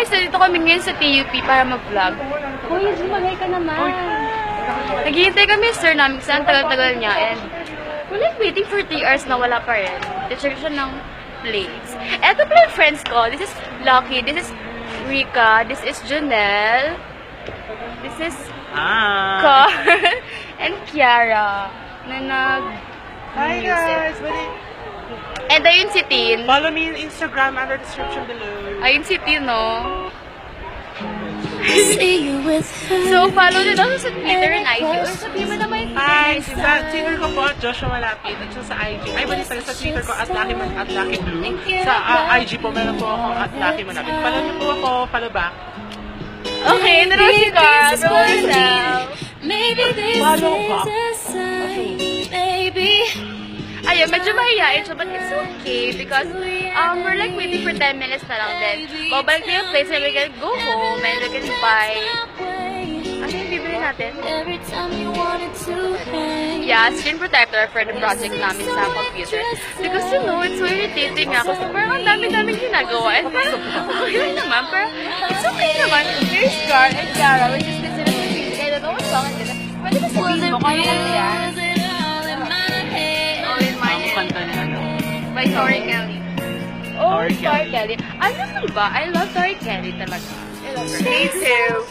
guys, dito kami ngayon sa TUP para mag-vlog. Hoy, Jimagay ka naman. Naghihintay kami, sir, namin kasi ang tagal-tagal niya. And we're like waiting for 3 hours na wala pa rin. Check siya ng place. Eto pala yung friends ko. This is Lucky. This is Rika. This is Janelle. This is Carl. And Kiara. Na Hi guys! And ayun si Tin. Follow me on Instagram under description below. Ayun si Tin, no? So, follow nyo daw sa Twitter and IG. Or sabihin mo naman yung Hi! Twitter. Sa Twitter ko po, Joshua Malapit. At sa IG. Ay, bali sa Twitter ko, @LuckyBlue. Sa IG po, meron po ako @LuckyMalapit. Follow niyo po ako. Follow back. Okay, ito naman si Carl. Roll yourself. Follow back. Ayun, medyo mahihain siya, but it's okay because we're like waiting for 10 minutes na lang then. Babalik na yung place and we can go home and we can buy. Ano yung bibili natin? Yeah, screen protector for the project namin sa computer. Because you know, it's so irritating nga kasi parang ang dami-daming ginagawa. And parang okay lang naman, parang it's okay naman. Here's Carl and Kiara, which is considered the music. I don't know what's wrong with it. Pwede ba sabihin mo kung ano yan? Kanta niya, ano? By Tori Kelly. Oh, Tori Tori Kelly. Ano ba? I love Tori Kelly talaga. I love her. Me too.